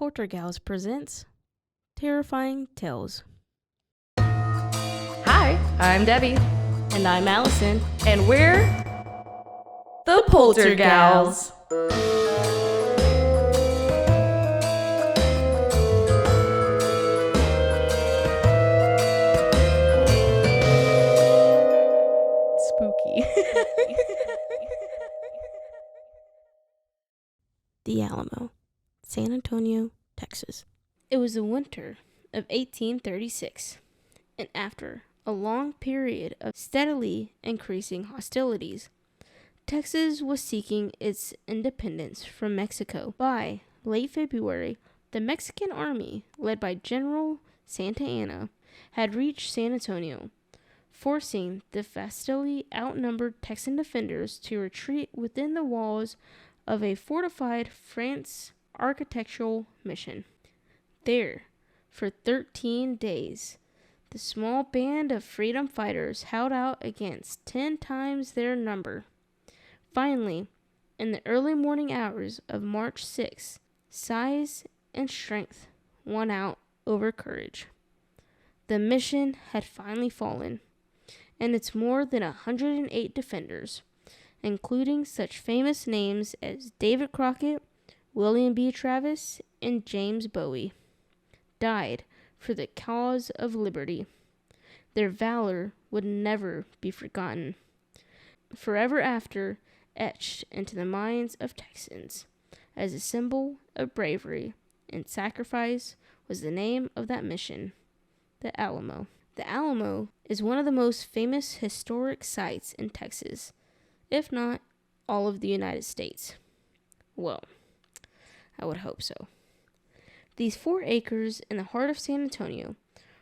Poltergeist presents Terrifying Tales. Hi, I'm Debbie. And I'm Alison. And we're the Poltergals. Spooky. The Alamo, San Antonio, Texas. It was the winter of 1836, and after a long period of steadily increasing hostilities, Texas was seeking its independence from Mexico. By late February, the Mexican army, led by General Santa Anna, had reached San Antonio, forcing the vastly outnumbered Texan defenders to retreat within the walls of a fortified French architectural mission. There, for 13 days, the small band of freedom fighters held out against 10 times their number. Finally, in the early morning hours of March 6, size and strength won out over courage. The mission had finally fallen, and its more than 108 defenders, including such famous names as David Crockett, William B. Travis, and James Bowie, died for the cause of liberty. Their valor would never be forgotten. Forever after, etched into the minds of Texans as a symbol of bravery and sacrifice, was the name of that mission, the Alamo. The Alamo is one of the most famous historic sites in Texas, if not all of the United States. Well, I would hope so. These 4 acres in the heart of San Antonio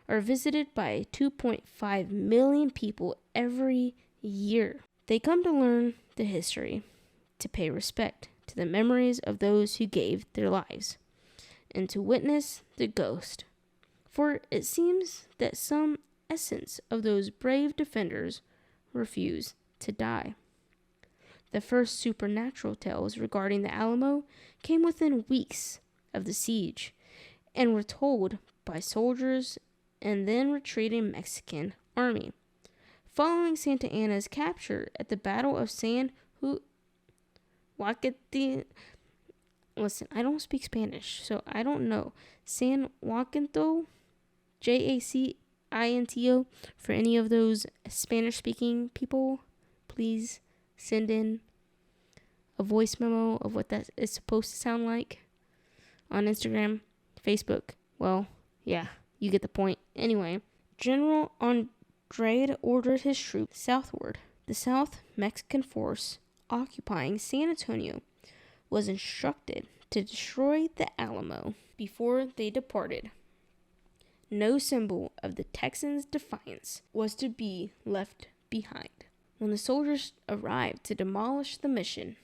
are visited by 2.5 million people every year. They come to learn the history, to pay respect to the memories of those who gave their lives, and to witness the ghost. For it seems that some essence of those brave defenders refuse to die. The first supernatural tales regarding the Alamo came within weeks of the siege and were told by soldiers and then retreating Mexican army. Following Santa Anna's capture at the Battle of San Joaquinto, listen, I don't speak Spanish, so I don't know. San Joaquinto, Jacinto, for any of those Spanish-speaking people, please send in a voice memo of what that is supposed to sound like on Instagram, Facebook. Well, yeah, you get the point. Anyway, General Andrade ordered his troops southward. The South Mexican force occupying San Antonio was instructed to destroy the Alamo before they departed. No symbol of the Texans' defiance was to be left behind. When the soldiers arrived to demolish the mission,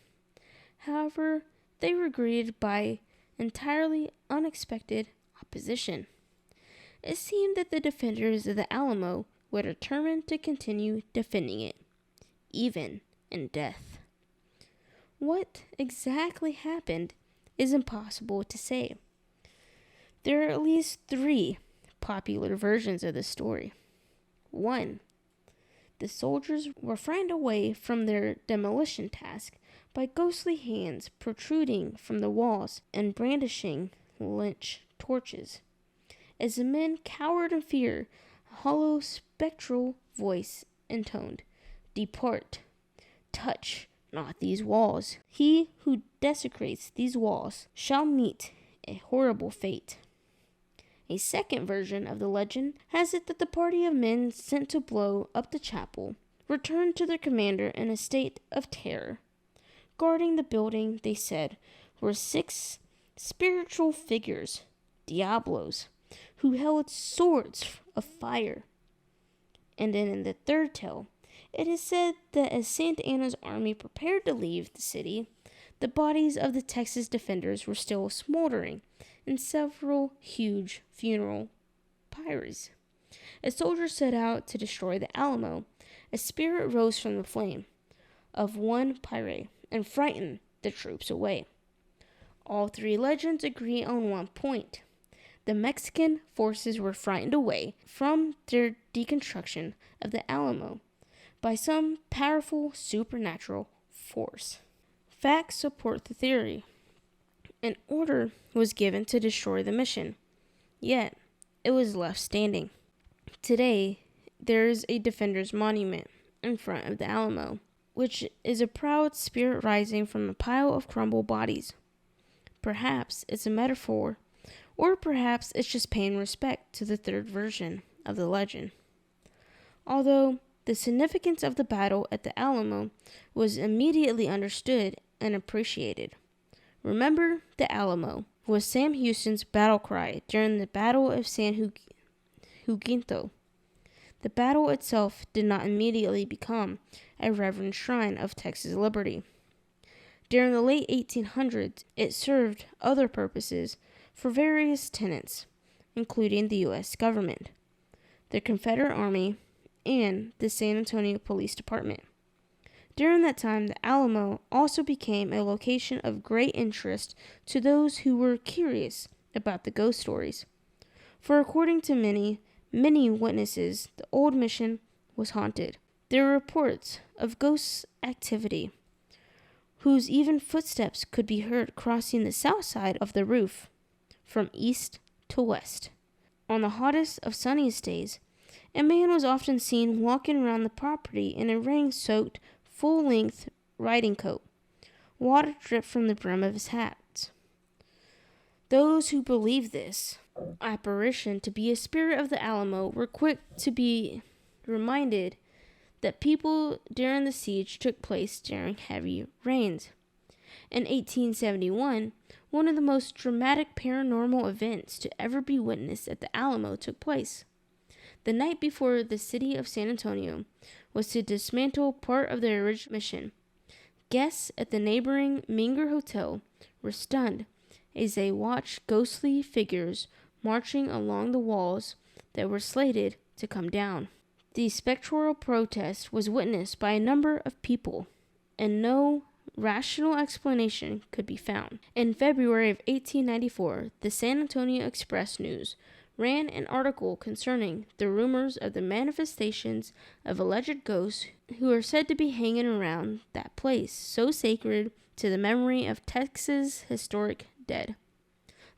however, they were greeted by entirely unexpected opposition. It seemed that the defenders of the Alamo were determined to continue defending it, even in death. What exactly happened is impossible to say. There are at least 3 popular versions of the story. 1. The soldiers were frightened away from their demolition task by ghostly hands protruding from the walls and brandishing lynch torches. As the men cowered in fear, a hollow spectral voice intoned, "Depart, touch not these walls. He who desecrates these walls shall meet a horrible fate." A second version of the legend has it that the party of men sent to blow up the chapel returned to their commander in a state of terror. Guarding the building, they said, were 6 spiritual figures, diablos, who held swords of fire. And then in the third tale, it is said that as Santa Anna's army prepared to leave the city, the bodies of the Texas defenders were still smoldering in several huge funeral pyres. As soldiers set out to destroy the Alamo, a spirit rose from the flame of one pyre and frightened the troops away. All three legends agree on one point. The Mexican forces were frightened away from their deconstruction of the Alamo by some powerful supernatural force. Facts support the theory. An order was given to destroy the mission, yet it was left standing. Today, there is a defender's monument in front of the Alamo, which is a proud spirit rising from a pile of crumbled bodies. Perhaps it's a metaphor, or perhaps it's just paying respect to the third version of the legend. Although the significance of the battle at the Alamo was immediately understood and appreciated. Remember the Alamo was Sam Houston's battle cry during the Battle of San Jacinto. The battle itself did not immediately become a reverend shrine of Texas liberty. During the late 1800s, it served other purposes for various tenants, including the U.S. government, the Confederate Army, and the San Antonio Police Department. During that time, the Alamo also became a location of great interest to those who were curious about the ghost stories. For according to many witnesses, the old mission was haunted. There were reports of ghost activity, whose even footsteps could be heard crossing the south side of the roof, from east to west. On the hottest of sunniest days, a man was often seen walking around the property in a rain-soaked, full-length riding coat. Water dripped from the brim of his hat. Those who believed this apparition to be a spirit of the Alamo were quick to be reminded that people during the siege took place during heavy rains. In 1871, one of the most dramatic paranormal events to ever be witnessed at the Alamo took place. The night before the city of San Antonio was to dismantle part of their original mission, guests at the neighboring Menger Hotel were stunned as they watched ghostly figures marching along the walls that were slated to come down. The spectral protest was witnessed by a number of people, and no rational explanation could be found. In February of 1894, the San Antonio Express-News ran an article concerning the rumors of the manifestations of alleged ghosts who are said to be hanging around that place so sacred to the memory of Texas' historic dead.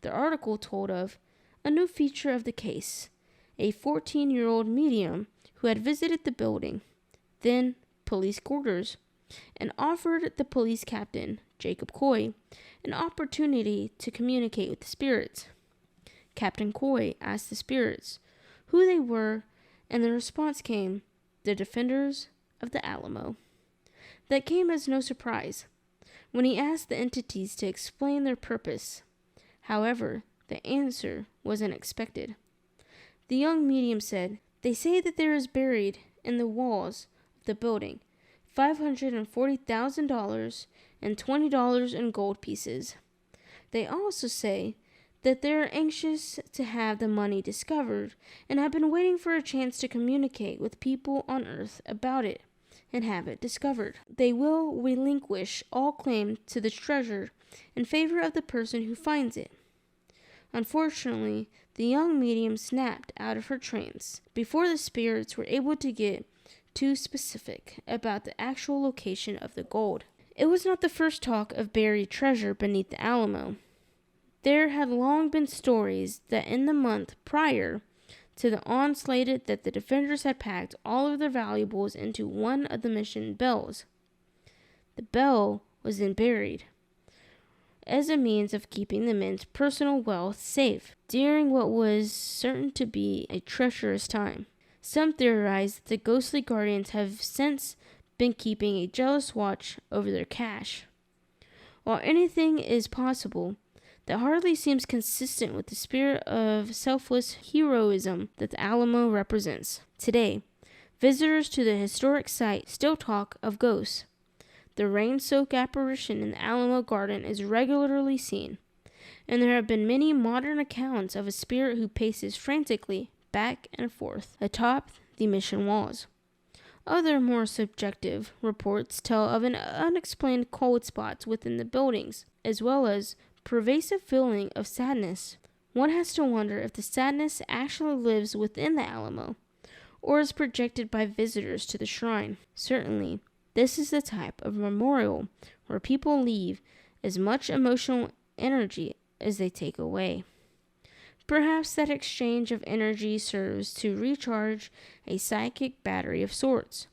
The article told of a new feature of the case, a 14-year-old medium who had visited the building, then police quarters, and offered the police captain, Jacob Coy, an opportunity to communicate with the spirits. Captain Coy asked the spirits who they were, and the response came, the defenders of the Alamo. That came as no surprise when he asked the entities to explain their purpose. However, the answer was unexpected. The young medium said, "They say that there is buried in the walls of the building $540,000 and $20 in gold pieces. They also say that they are anxious to have the money discovered and have been waiting for a chance to communicate with people on Earth about it and have it discovered. They will relinquish all claim to the treasure in favor of the person who finds it." Unfortunately, the young medium snapped out of her trance before the spirits were able to get too specific about the actual location of the gold. It was not the first talk of buried treasure beneath the Alamo. There had long been stories that in the month prior to the onslaught that the defenders had packed all of their valuables into one of the mission bells. The bell was then buried as a means of keeping the men's personal wealth safe during what was certain to be a treacherous time. Some theorize that the ghostly guardians have since been keeping a jealous watch over their cash. While anything is possible, that hardly seems consistent with the spirit of selfless heroism that the Alamo represents. Today, visitors to the historic site still talk of ghosts. The rain-soaked apparition in the Alamo Garden is regularly seen, and there have been many modern accounts of a spirit who paces frantically back and forth atop the mission walls. Other more subjective reports tell of an unexplained cold spots within the buildings, as well as pervasive feeling of sadness. One has to wonder if the sadness actually lives within the Alamo, or is projected by visitors to the shrine. Certainly, this is the type of memorial where people leave as much emotional energy as they take away. Perhaps that exchange of energy serves to recharge a psychic battery of sorts.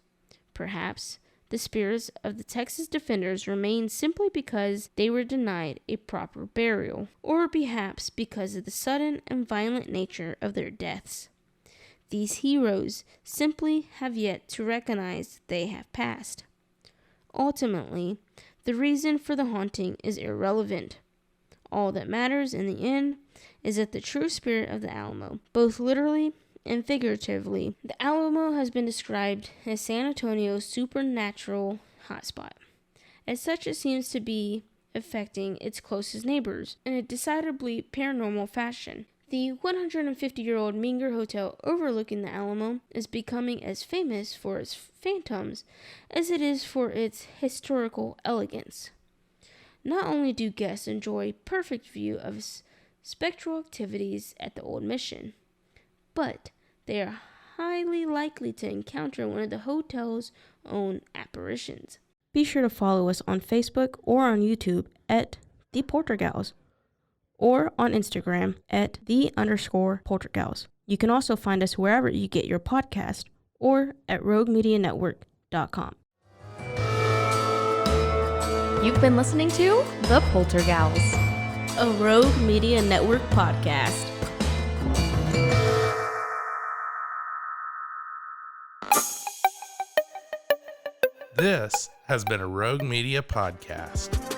Perhaps the spirits of the Texas defenders remain simply because they were denied a proper burial, or perhaps because of the sudden and violent nature of their deaths. These heroes simply have yet to recognize they have passed. Ultimately, the reason for the haunting is irrelevant. All that matters in the end is that the true spirit of the Alamo, both literally and figuratively, the Alamo has been described as San Antonio's supernatural hotspot. As such, it seems to be affecting its closest neighbors in a decidedly paranormal fashion. The 150-year-old Meanger Hotel overlooking the Alamo is becoming as famous for its phantoms as it is for its historical elegance. Not only do guests enjoy a perfect view of spectral activities at the old mission, but they are highly likely to encounter one of the hotel's own apparitions. Be sure to follow us on Facebook or on YouTube at The Poltergals, or on Instagram at _Poltergals. You can also find us wherever you get your podcast or at roguemedianetwork.com. You've been listening to The Poltergals, a Rogue Media Network podcast. This has been a Rogue Media podcast.